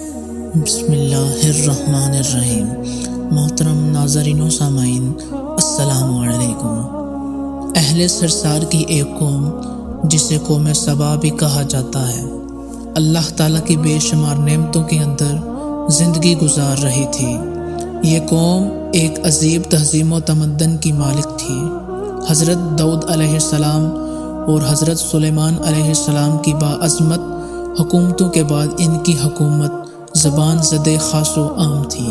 بسم اللہ الرحمن الرحیم۔ محترم ناظرین و سامعین، السلام علیکم۔ اہل سرسار کی ایک قوم جسے قوم سبا بھی کہا جاتا ہے، اللہ تعالیٰ کی بے شمار نعمتوں کے اندر زندگی گزار رہی تھی۔ یہ قوم ایک عجیب تہذیب و تمدن کی مالک تھی۔ حضرت داؤد علیہ السلام اور حضرت سلیمان علیہ السلام کی باعظمت حکومتوں کے بعد ان کی حکومت زبان زدِ خاص و عام تھی۔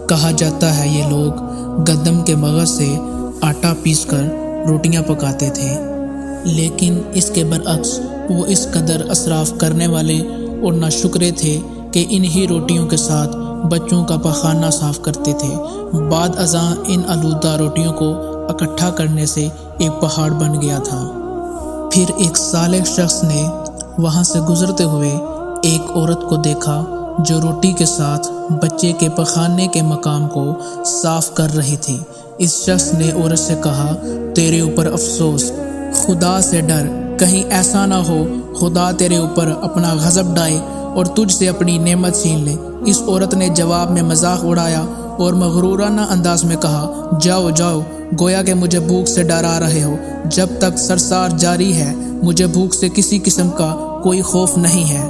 کہا جاتا ہے یہ لوگ گندم کے مغز سے آٹا پیس کر روٹیاں پکاتے تھے، لیکن اس کے برعکس وہ اس قدر اسراف کرنے والے اور ناشکرے تھے کہ انہی روٹیوں کے ساتھ بچوں کا پخانہ صاف کرتے تھے۔ بعد ازاں ان آلودہ روٹیوں کو اکٹھا کرنے سے ایک پہاڑ بن گیا تھا۔ پھر ایک صالح شخص نے وہاں سے گزرتے ہوئے ایک عورت کو دیکھا جو روٹی کے ساتھ بچے کے پخانے کے مقام کو صاف کر رہی تھی۔ اس شخص نے عورت سے کہا، تیرے اوپر افسوس، خدا سے ڈر، کہیں ایسا نہ ہو خدا تیرے اوپر اپنا غضب ڈائے اور تجھ سے اپنی نعمت چھین لے۔ اس عورت نے جواب میں مذاق اڑایا اور مغرورانہ انداز میں کہا، جاؤ جاؤ، گویا کہ مجھے بھوک سے ڈرا رہے ہو۔ جب تک سرسار جاری ہے مجھے بھوک سے کسی قسم کا کوئی خوف نہیں ہے۔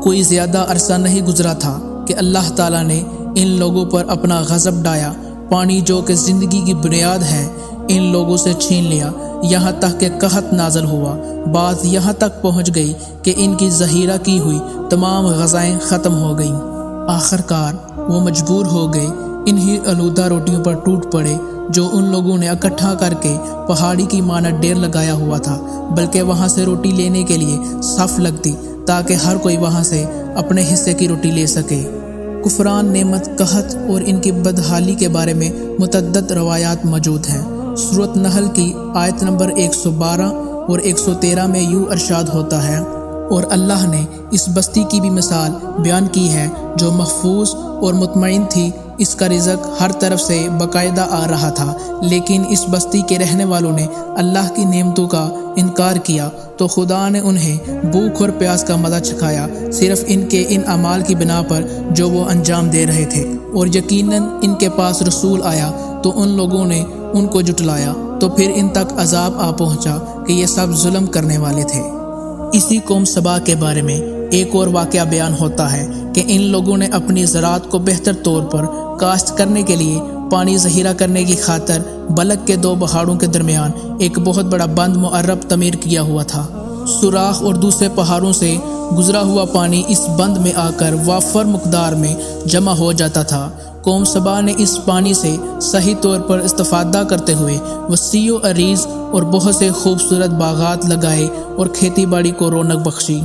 کوئی زیادہ عرصہ نہیں گزرا تھا کہ اللہ تعالیٰ نے ان لوگوں پر اپنا غضب ڈایا۔ پانی جو کہ زندگی کی بنیاد ہے ان لوگوں سے چھین لیا، یہاں تک کہ قحط نازل ہوا۔ بات یہاں تک پہنچ گئی کہ ان کی ذخیرہ کی ہوئی تمام غذائیں ختم ہو گئیں۔ آخر کار وہ مجبور ہو گئے انہی آلودہ روٹیوں پر ٹوٹ پڑے جو ان لوگوں نے اکٹھا کر کے پہاڑی کی مانند ڈیر لگایا ہوا تھا، بلکہ وہاں سے روٹی لینے کے لیے صف لگتی تاکہ ہر کوئی وہاں سے اپنے حصے کی روٹی لے سکے۔ کفران نعمت، قحط اور ان کی بدحالی کے بارے میں متعدد روایات موجود ہیں۔ سورۃ نحل کی آیت نمبر 112 اور 113 میں یوں ارشاد ہوتا ہے، اور اللہ نے اس بستی کی بھی مثال بیان کی ہے جو محفوظ اور مطمئن تھی۔ اس کا رزق ہر طرف سے باقاعدہ آ رہا تھا، لیکن اس بستی کے رہنے والوں نے اللہ کی نعمتوں کا انکار کیا تو خدا نے انہیں بھوک اور پیاس کا مزہ چکھایا، صرف ان کے ان اعمال کی بنا پر جو وہ انجام دے رہے تھے۔ اور یقیناً ان کے پاس رسول آیا تو ان لوگوں نے ان کو جھٹلایا، تو پھر ان تک عذاب آ پہنچا کہ یہ سب ظلم کرنے والے تھے۔ اسی قوم سبا کے بارے میں ایک اور واقعہ بیان ہوتا ہے کہ ان لوگوں نے اپنی زراعت کو بہتر طور پر کاشت کرنے کے لیے پانی ذخیرہ کرنے کی خاطر بلک کے دو پہاڑوں کے درمیان ایک بہت بڑا بند معرب تعمیر کیا ہوا تھا۔ سوراخ اور دوسرے پہاڑوں سے گزرا ہوا پانی اس بند میں آ کر وافر مقدار میں جمع ہو جاتا تھا۔ قوم سبا نے اس پانی سے صحیح طور پر استفادہ کرتے ہوئے وسیع و عریض اور بہت سے خوبصورت باغات لگائے اور کھیتی باڑی کو رونق بخشی۔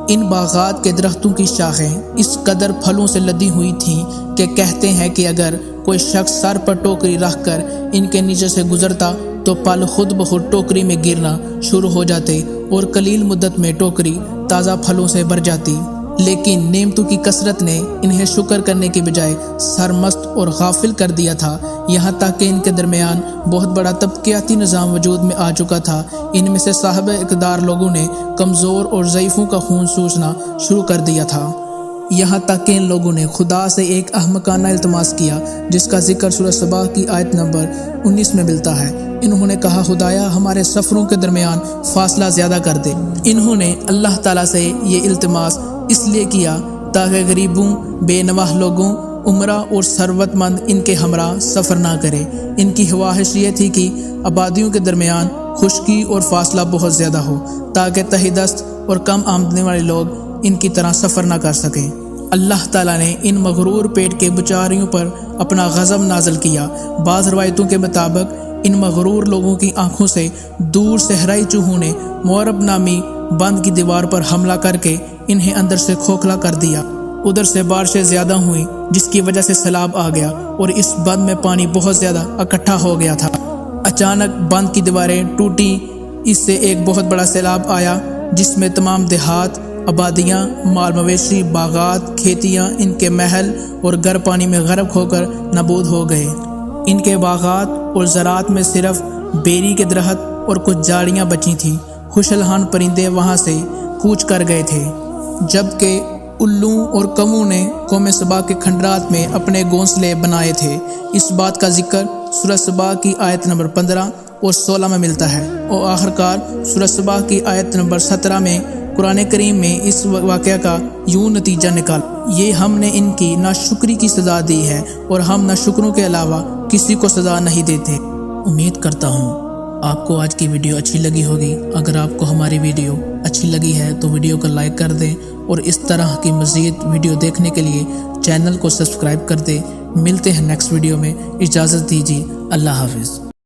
ان باغات کے درختوں کی شاخیں اس قدر پھلوں سے لدی ہوئی تھیں کہ کہتے ہیں کہ اگر کوئی شخص سر پر ٹوکری رکھ کر ان کے نیچے سے گزرتا تو پھل خود بخود ٹوکری میں گرنا شروع ہو جاتے اور قلیل مدت میں ٹوکری تازہ پھلوں سے بھر جاتی۔ لیکن نعمتوں کی کثرت نے انہیں شکر کرنے کے بجائے سرمست اور غافل کر دیا تھا، یہاں تک کہ ان کے درمیان بہت بڑا طبقیاتی نظام وجود میں آ چکا تھا۔ ان میں سے صاحب اقتدار لوگوں نے کمزور اور ضعیفوں کا خون چوسنا شروع کر دیا تھا، یہاں تک کہ ان لوگوں نے خدا سے ایک احمقانہ التماس کیا جس کا ذکر سورہ سبا کی آیت نمبر 19 میں ملتا ہے۔ انہوں نے کہا، خدایا ہمارے سفروں کے درمیان فاصلہ زیادہ کر دے۔ انہوں نے اللہ تعالیٰ سے یہ التماس اس لیے کیا تاکہ غریبوں، بے نواح لوگوں، عمرہ اور ثروت مند ان کے ہمراہ سفر نہ کرے۔ ان کی خواہش یہ تھی کہ آبادیوں کے درمیان خشکی اور فاصلہ بہت زیادہ ہو تاکہ تہی دست اور کم آمدنی والے لوگ ان کی طرح سفر نہ کر سکیں۔ اللہ تعالیٰ نے ان مغرور پیٹ کے بیچاریوں پر اپنا غضب نازل کیا۔ بعض روایتوں کے مطابق ان مغرور لوگوں کی آنکھوں سے دور صحرائی چوہوں نے معرب نامی بند کی دیوار پر حملہ کر کے انہیں اندر سے کھوکھلا کر دیا۔ ادھر سے بارشیں زیادہ ہوئیں جس کی وجہ سے سیلاب آ گیا اور اس بند میں پانی بہت زیادہ اکٹھا ہو گیا تھا۔ اچانک بند کی دیواریں ٹوٹی، اس سے ایک بہت بڑا سیلاب آیا جس میں تمام دیہات، آبادیاں، مال مویشی، باغات، کھیتیاں، ان کے محل اور گھر پانی میں غرق ہو کر نابود ہو گئے۔ ان کے باغات اور زراعت میں صرف بیری کے درخت اور کچھ جھاڑیاں بچی تھیں۔ خوشلہان پرندے وہاں سے کوچ کر گئے تھے، جبکہ الوں اور کووں نے قوم سبا کے کھنڈرات میں اپنے گھونسلے بنائے تھے۔ اس بات کا ذکر سورہ سبا کی آیت نمبر 15 اور 16 میں ملتا ہے، اور آخرکار سورہ سبا کی آیت نمبر 17 میں قرآن کریم میں اس واقعہ کا یوں نتیجہ نکالا: یہ ہم نے ان کی ناشکری کی سزا دی ہے اور ہم ناشکروں کے علاوہ کسی کو سزا نہیں دیتے۔ امید کرتا ہوں آپ کو آج کی ویڈیو اچھی لگی ہوگی۔ اگر آپ کو ہماری ویڈیو اچھی لگی ہے تو ویڈیو کو لائک کر دیں، اور اس طرح کی مزید ویڈیو دیکھنے کے لیے چینل کو سبسکرائب کر دیں۔ ملتے ہیں نیکسٹ ویڈیو میں، اجازت دیجیے، اللہ حافظ۔